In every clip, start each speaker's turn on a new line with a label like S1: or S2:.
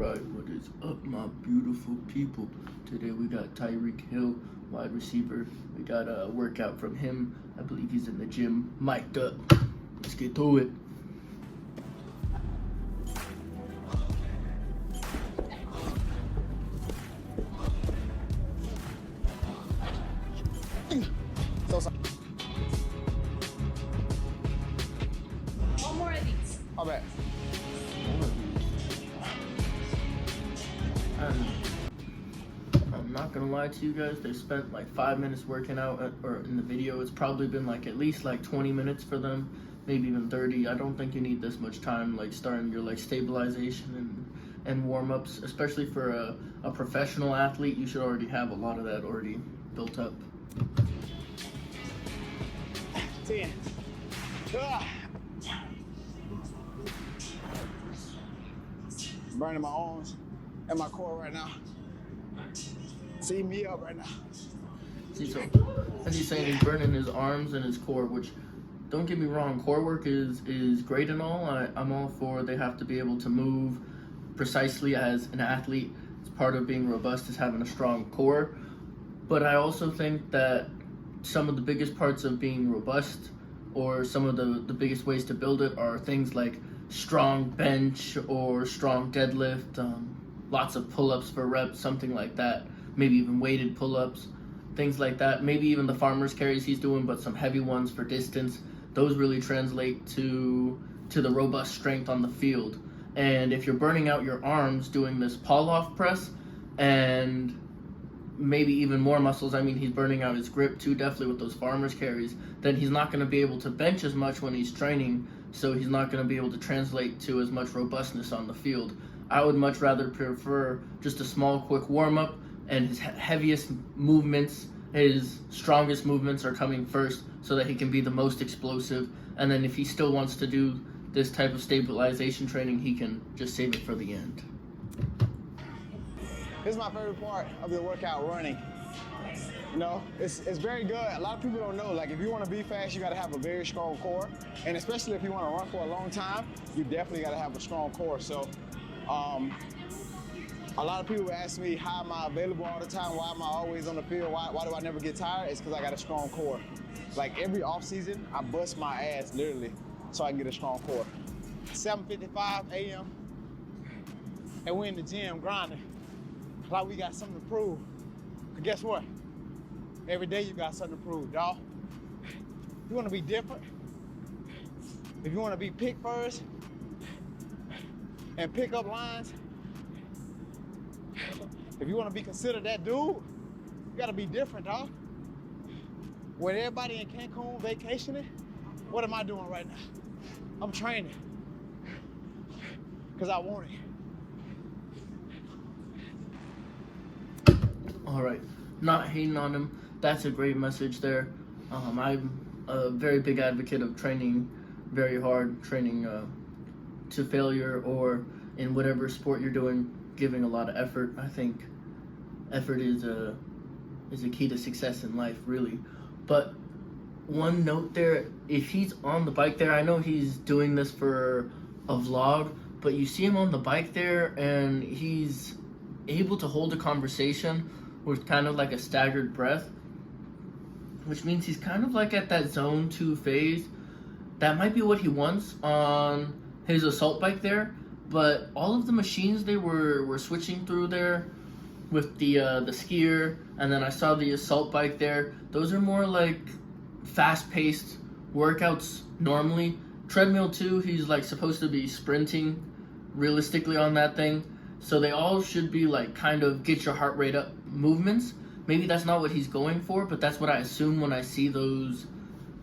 S1: Alright, what is up, my beautiful people? Today we got Tyreek Hill, wide receiver. We got a workout from him. I believe he's in the gym, mic'd up. Let's get to it.
S2: One more of these.
S3: How bad?
S1: I'm not gonna lie to you guys, they spent like 5 minutes working out, or in the video it's probably been like at least like 20 minutes for them, maybe even 30. I don't think you need this much time like starting your like stabilization and warm-ups, especially for a professional athlete. You should already have a lot of that already built up.
S3: 10. Burning my arms and my core right now. See me up right now.
S1: See, so as he's saying, he's burning his arms and his core, which, don't get me wrong, core work is great and all. I'm all for they have to be able to move precisely as an athlete. It's part of being robust is having a strong core. But I also think that some of the biggest parts of being robust, or some of the biggest ways to build it, are things like strong bench or strong deadlift, lots of pull-ups for reps, something like that. Maybe even weighted pull-ups, things like that. Maybe even the farmer's carries he's doing, but some heavy ones for distance. Those really translate to the robust strength on the field. And if you're burning out your arms doing this pull-off press, and maybe even more muscles, I mean, he's burning out his grip too, definitely with those farmer's carries, then he's not going to be able to bench as much when he's training, so he's not going to be able to translate to as much robustness on the field. I would much rather prefer just a small, quick warm-up, and his heaviest movements, his strongest movements are coming first, so that he can be the most explosive. And then if he still wants to do this type of stabilization training, he can just save it for the end.
S3: This is my favorite part of the workout, running. You know, it's very good. A lot of people don't know, like, if you want to be fast, you got to have a very strong core. And especially if you want to run for a long time, you definitely got to have a strong core. So, a lot of people ask me, how am I available all the time? Why am I always on the field? Why do I never get tired? It's because I got a strong core. Like, every off season, I bust my ass, literally, so I can get a strong core. 7:55 a.m., and we're in the gym grinding. Like we got something to prove. But guess what? Every day you got something to prove, y'all. If you want to be different, if you want to be pick first and pick up lines, if you want to be considered that dude, you got to be different, dog. When everybody in Cancun vacationing, what am I doing right now? I'm training because I want it.
S1: All right, not hating on him. That's a great message there. I'm a very big advocate of training very hard, training to failure, or in whatever sport you're doing, giving a lot of effort. I think effort is a key to success in life, really. But one note there, if he's on the bike there, I know he's doing this for a vlog, but you see him on the bike there and he's able to hold a conversation with kind of like a staggered breath, which means he's kind of like at that zone 2 phase. That might be what he wants on his assault bike there, but all of the machines they were switching through there with the skier, and then I saw the assault bike there, those are more like fast-paced workouts normally. Treadmill too, he's like supposed to be sprinting realistically on that thing, so they all should be like kind of get your heart rate up movements. Maybe that's not what he's going for, but that's what I assume when I see those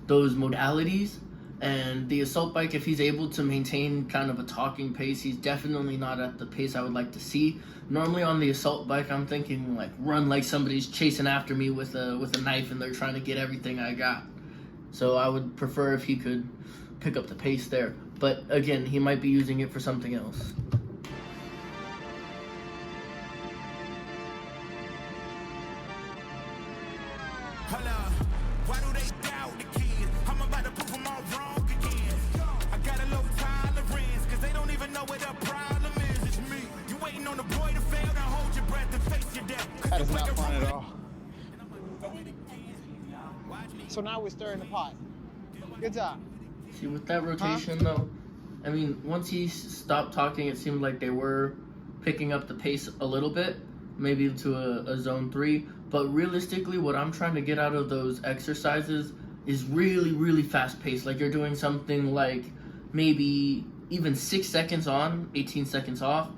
S1: modalities. And the assault bike, if he's able to maintain kind of a talking pace, he's definitely not at the pace I would like to see. Normally on the assault bike, I'm thinking like run like somebody's chasing after me with a knife and they're trying to get everything I got. So I would prefer if he could pick up the pace there. But again, he might be using it for something else.
S4: Why do they doubt the kid? I'm about to prove them all wrong again. I got a low tolerance, cause they don't even know what the problem is. It's me. You waiting on the
S3: It's not fun at all. So now we're stirring the pot. Good job.
S1: See, with that rotation though, I mean, once he stopped talking, it seemed like they were picking up the pace a little bit, maybe to a zone 3. But realistically, what I'm trying to get out of those exercises is really, really fast paced. Like you're doing something like maybe even 6 seconds on, 18 seconds off,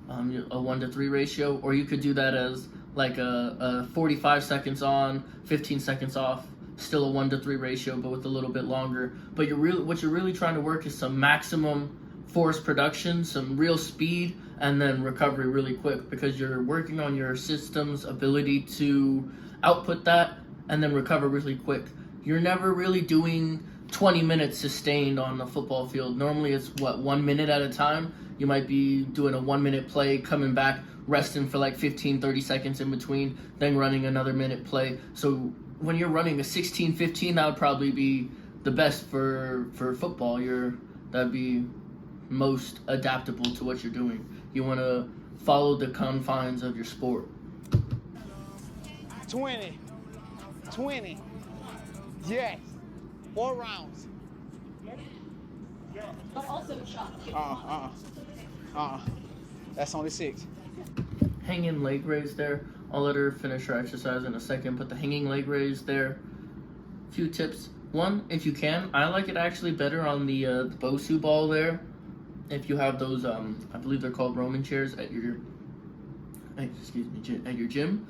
S1: a 1-to-3 ratio, or you could do that as like a 45 seconds on, 15 seconds off, still a 1-to-3 ratio, but with a little bit longer. But what you're really trying to work is some maximum force production, some real speed, and then recovery really quick, because you're working on your system's ability to output that and then recover really quick. You're never really doing 20 minutes sustained on the football field. Normally it's 1 minute at a time. You might be doing a 1 minute play, coming back, resting for like 15-30 seconds in between, then running another minute play. So when you're running a 16-15, that would probably be the best for football. That'd be most adaptable to what you're doing. You want to follow the confines of your sport.
S3: 20. Yes. 4 rounds.
S2: But also shot.
S3: That's only 6.
S1: Hanging leg raise there. I'll let her finish her exercise in a second, but the hanging leg raise there, few tips. One, if you can, I like it actually better on the Bosu ball there. If you have those, I believe they're called Roman chairs at your gym.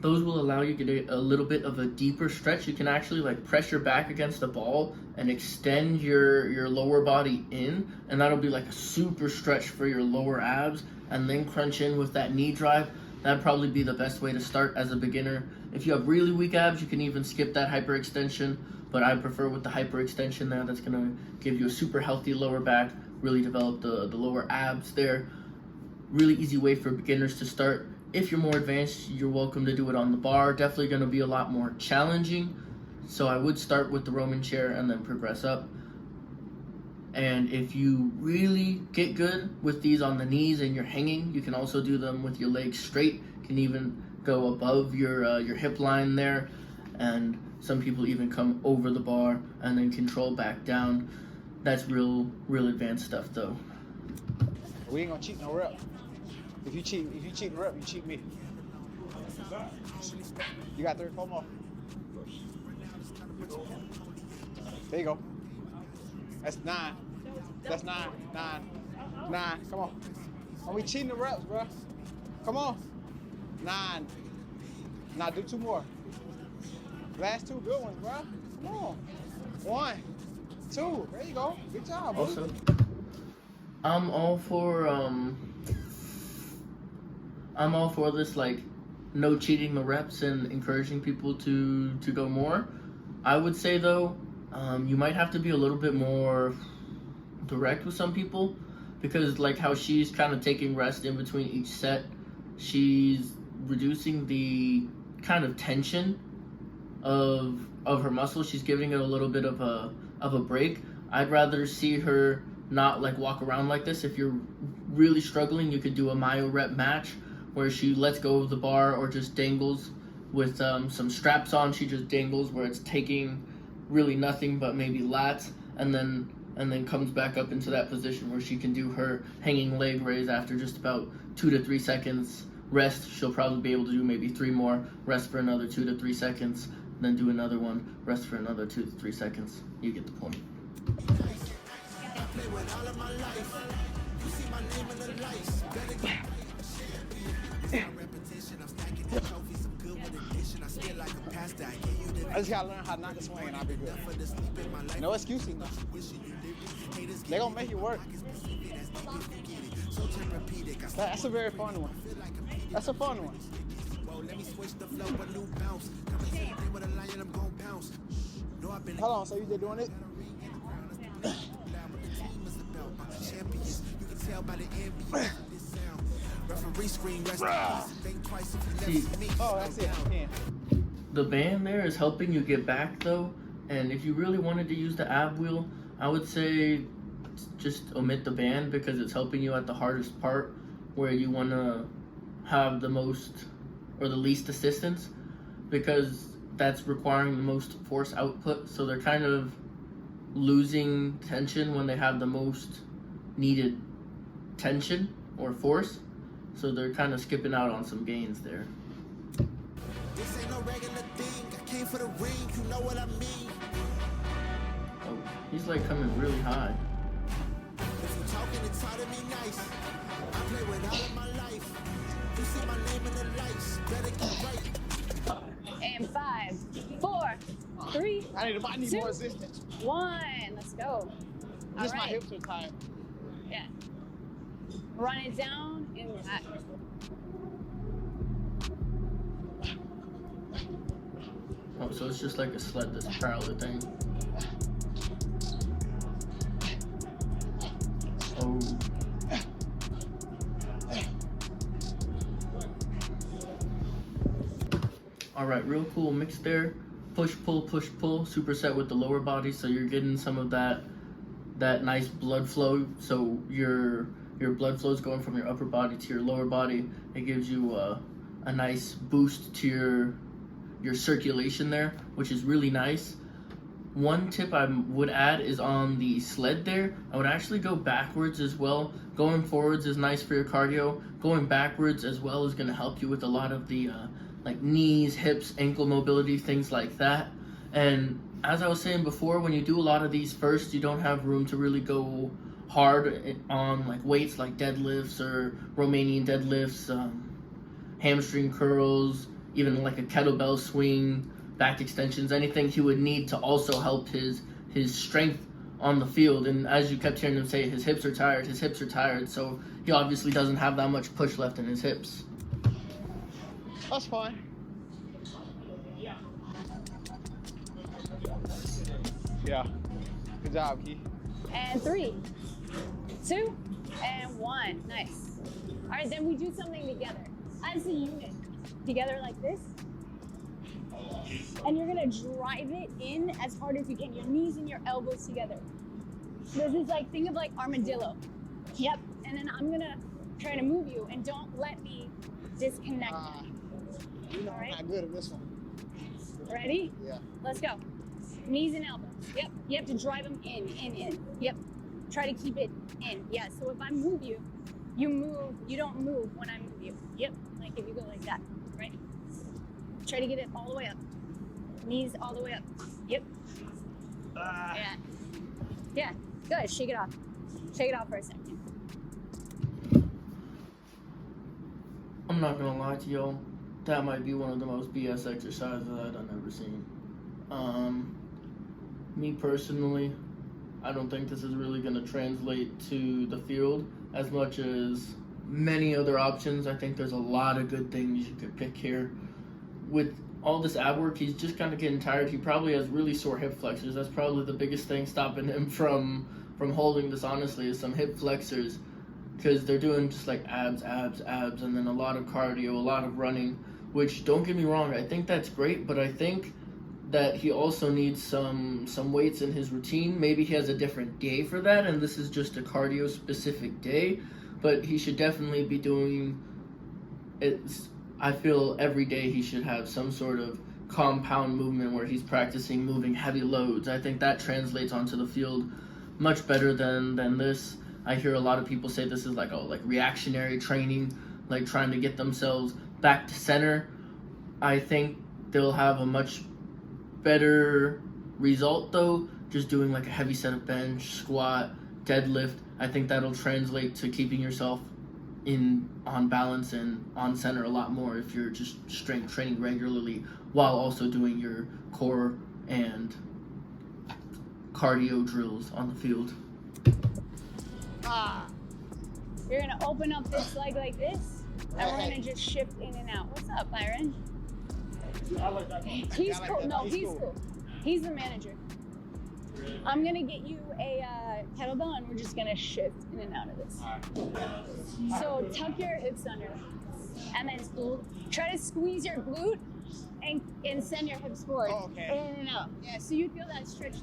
S1: Those will allow you to get a little bit of a deeper stretch. You can actually like press your back against the ball and extend your lower body in, and that'll be like a super stretch for your lower abs, and then crunch in with that knee drive. That'd probably be the best way to start as a beginner. If you have really weak abs, you can even skip that hyperextension, but I prefer with the hyperextension there. That's gonna give you a super healthy lower back, really develop the lower abs there. Really easy way for beginners to start. If you're more advanced, you're welcome to do it on the bar. Definitely going to be a lot more challenging. So I would start with the Roman chair and then progress up. And if you really get good with these on the knees and you're hanging, you can also do them with your legs straight. You can even go above your hip line there. And some people even come over the bar and then control back down. That's real advanced stuff though.
S3: We ain't gonna cheat no rep. If you cheat the rep, you cheat me. You got 3 or 4 more. There you go. That's 9. That's 9. 9. Come on. Are we cheating the reps, bro? Come on. 9. Now do 2 more. Last 2 good ones, bro. Come on. 1, 2. There you go. Good job, bro.
S1: Also, I'm all for this, like, no cheating the reps and encouraging people to go more. I would say though, you might have to be a little bit more direct with some people, because like how she's kind of taking rest in between each set, she's reducing the kind of tension of her muscle. She's giving it a little bit of a break. I'd rather see her not like walk around like this. If you're really struggling, you could do a myo rep match where she lets go of the bar or just dangles with some straps on. She just dangles where it's taking really nothing but maybe lats, and then comes back up into that position where she can do her hanging leg raise after just about 2 to 3 seconds rest. She'll probably be able to do maybe 3 more, rest for another 2 to 3 seconds, then do another one, rest for another 2 to 3 seconds. You get the point.
S3: I just gotta learn how not to swing and I'll be good. No excuses. They gonna make it work. That's a very fun one. That's a fun one. Hold on, so you just doing it?
S1: See,
S3: Oh, that's it. Yeah.
S1: the band there is helping you get back though, and if you really wanted to use the ab wheel, I would say just omit the band, because it's helping you at the hardest part where you want to have the most or the least assistance, because that's requiring the most force output. So they're kind of losing tension when they have the most needed tension or force. So they're kind of skipping out on some gains there.
S4: This ain't no regular thing. I came for the ring, you know what I mean.
S1: Oh, he's like coming really high.
S4: If you talking, it's hard to be nice. I play with all of my life. You see my name in the lights. Better get right.
S2: And 5, 4, 3,
S3: I need
S2: 2,
S3: more assistance.
S2: 1. Let's go. All
S3: Just my
S2: right.
S3: hips are tired.
S2: Yeah. Run it down and back.
S1: Oh, so it's just like a sled, this parallel thing. Oh. Alright, real cool mix there. Push, pull, superset with the lower body, so you're getting some of that nice blood flow. So your blood flow is going from your upper body to your lower body. It gives you a nice boost to your circulation there, which is really nice. One tip I would add is on the sled there, I would actually go backwards as well. Going forwards is nice for your cardio. Going backwards as well is going to help you with a lot of the like knees, hips, ankle mobility, things like that. And as I was saying before, when you do a lot of these first, you don't have room to really go hard on like weights like deadlifts or Romanian deadlifts, hamstring curls, even like a kettlebell swing, back extensions, anything he would need to also help his strength on the field. And as you kept hearing him say, his hips are tired, so he obviously doesn't have that much push left in his hips.
S3: That's fine. Yeah. Good job, Key.
S2: And 3, 2, and 1. Nice. All right, then we do something together as a unit. Together like this. And you're gonna drive it in as hard as you can. Your knees and your elbows together. This is like, think of like armadillo. Yep. And then I'm gonna try to move you, and don't let me disconnect that.
S3: You know,
S2: All right.
S3: I'm not good at this one.
S2: Ready?
S3: Yeah.
S2: Let's go. Knees and elbows. Yep. You have to drive them in. Yep. Try to keep it in. Yeah. So if I move you, you move. You don't move when I move you. Yep. Like if you go like that, right? Try to get it all the way up. Knees all the way up. Yep. Yeah. Yeah. Good. Shake it off. Shake it off for a second.
S1: I'm not gonna lie to y'all, that might be one of the most BS exercises I've ever seen. Me personally, I don't think this is really gonna translate to the field as much as many other options. I think there's a lot of good things you could pick here. With all this ab work, he's just kind of getting tired. He probably has really sore hip flexors. That's probably the biggest thing stopping him from holding this, honestly, is some hip flexors, because they're doing just like abs, and then a lot of cardio, a lot of running, which, don't get me wrong, I think that's great, but I think that he also needs some weights in his routine. Maybe he has a different day for that, and this is just a cardio specific day, but he should definitely be doing it. I feel every day he should have some sort of compound movement where he's practicing moving heavy loads. I think that translates onto the field much better than this. I hear a lot of people say this is like reactionary training, like trying to get themselves back to center. I think they'll have a much better result though, just doing like a heavy set of bench, squat, deadlift. I think that'll translate to keeping yourself on balance and on center a lot more if you're just strength training regularly while also doing your core and cardio drills on the field.
S2: You're gonna open up this leg like this, and we're gonna just shift in and out. What's up, Byron? He's cool. No, he's cool. He's the manager. I'm gonna get you a kettlebell, and we're just gonna shift in and out of this. So tuck your hips under, and then try to squeeze your glute and send your hips forward, in and out. Yeah, so you feel that stretch.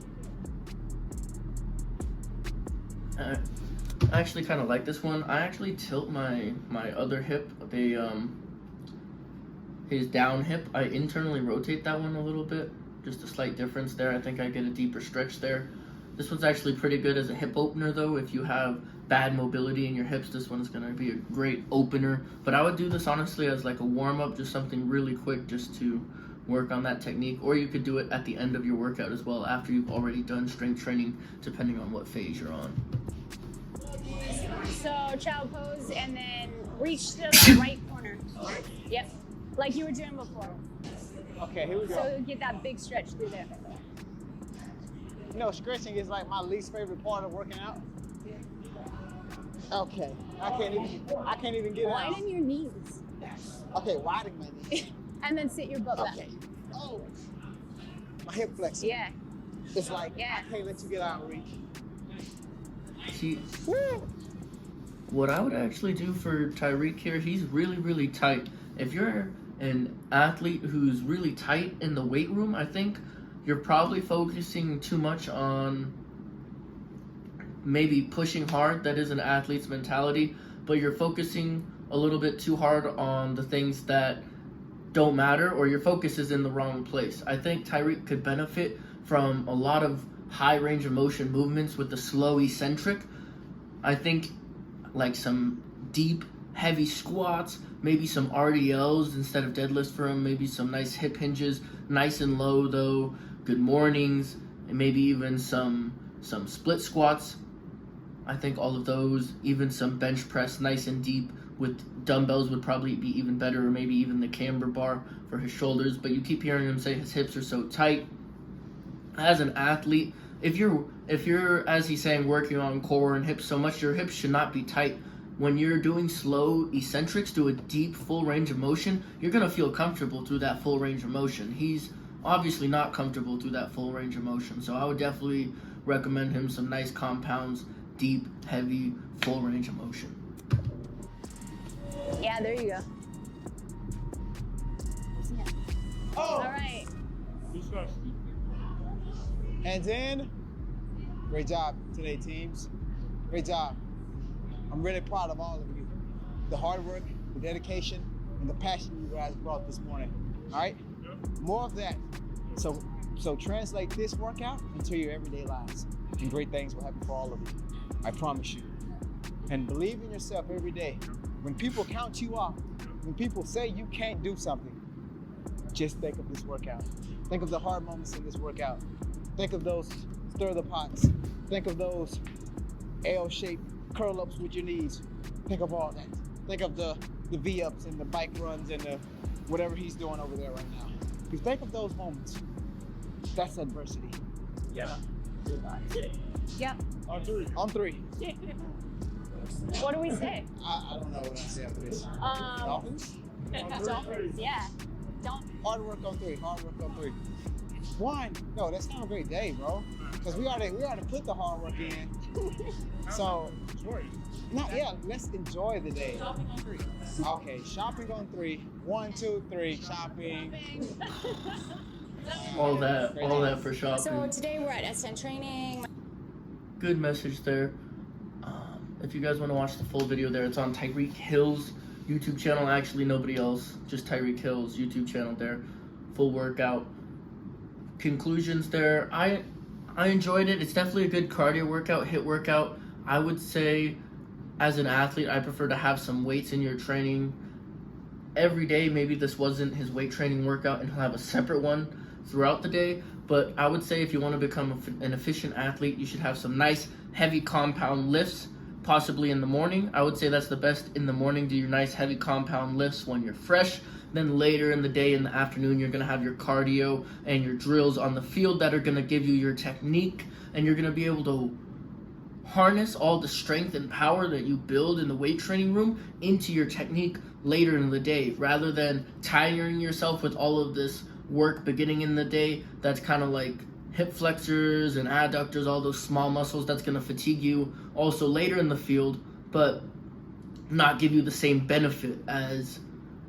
S1: I actually kind of like this one. I actually tilt my other hip. his down hip, I internally rotate that one a little bit. Just a slight difference there. I think I get a deeper stretch there. This one's actually pretty good as a hip opener though. If you have bad mobility in your hips, this one's gonna be a great opener. But I would do this honestly as like a warm up, just something really quick just to work on that technique. Or you could do it at the end of your workout as well, after you've already done strength training, depending on what phase you're on.
S2: So child pose and then reach to the right corner. Yep, like you were doing before.
S3: Okay, here we go.
S2: So get that big stretch through there.
S3: You know, stretching is like my least favorite part of working out. Okay, I can't even get out.
S2: Widen your knees.
S3: Okay, widen my knees.
S2: And then sit your butt back.
S3: Okay. Oh, my hip flexor.
S2: Yeah.
S3: It's like,
S2: Yeah.
S3: I can't let you get out of reach.
S1: See, what I would actually do for Tyreek here, he's really, really tight. If you're an athlete who's really tight in the weight room, I think you're probably focusing too much on maybe pushing hard. That is an athlete's mentality, but you're focusing a little bit too hard on the things that don't matter, or your focus is in the wrong place. I think Tyreek could benefit from a lot of high range of motion movements with the slow eccentric. I think like some deep, heavy squats, maybe some RDLs instead of deadlifts for him, maybe some nice hip hinges, nice and low though, good mornings, and maybe even some split squats. I think all of those, even some bench press, nice and deep with dumbbells would probably be even better, or maybe even the camber bar for his shoulders. But you keep hearing him say his hips are so tight. As an athlete, if you're, as he's saying, working on core and hips so much, your hips should not be tight. When you're doing slow eccentrics, do a deep full range of motion, you're gonna feel comfortable through that full range of motion. He's obviously not comfortable through that full range of motion, so I would definitely recommend him some nice compounds, deep, heavy, full range of motion.
S2: Yeah, there you go.
S3: Oh!
S2: All right.
S3: Hands in. Great job today, teams. Great job. I'm really proud of all of you. The hard work, the dedication, and the passion you guys brought this morning. All right? More of that. So translate this workout into your everyday lives, and great things will happen for all of you. I promise you. And believe in yourself every day. When people count you off, when people say you can't do something, just think of this workout. Think of the hard moments in this workout. Think of those stir the pots. Think of those L-shaped curl-ups with your knees. Think of all that. Think of the V-ups and the bike runs and the whatever he's doing over there right now. If you think of those moments, that's adversity.
S1: Yeah.
S2: Yep.
S3: On three. On three.
S2: What do we say?
S3: I don't know what I say after this. Dolphins?
S2: Dolphins. Yeah.
S3: Hard work on three. Hard work on three. One. No, that's not a great day, bro. Because we already put the hard work in. So, let's enjoy the day.
S4: Shopping on three.
S3: Okay, shopping on three. 1, 2, 3, shopping.
S1: All that for shopping.
S2: So today we're at SN Training.
S1: Good message there. If you guys want to watch the full video there, it's on Tyreek Hill's YouTube channel. Actually, nobody else, just Tyreek Hill's YouTube channel there. Full workout. Conclusions there. I enjoyed it. It's definitely a good cardio workout, HIIT workout. I would say, as an athlete, I prefer to have some weights in your training every day. Maybe this wasn't his weight training workout and he'll have a separate one throughout the day. But I would say if you want to become an efficient athlete, you should have some nice, heavy compound lifts, possibly in the morning. I would say that's the best in the morning. Do your nice, heavy compound lifts when you're fresh. Then later in the day, in the afternoon, you're going to have your cardio and your drills on the field that are going to give you your technique. And you're going to be able to harness all the strength and power that you build in the weight training room into your technique later in the day, rather than tiring yourself with all of this work beginning in the day that's kind of like hip flexors and adductors, all those small muscles. That's going to fatigue you also later in the field, but not give you the same benefit as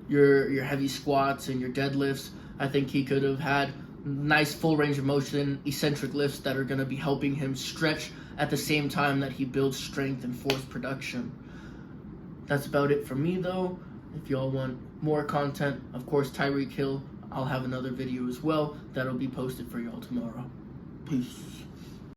S1: your heavy squats and your deadlifts. I think he could have had nice full range of motion eccentric lifts that are going to be helping him stretch at the same time that he builds strength and force production. That's about it for me though. If y'all want more content, of course, Tyreek Hill, I'll have another video as well that'll be posted for y'all tomorrow. Peace.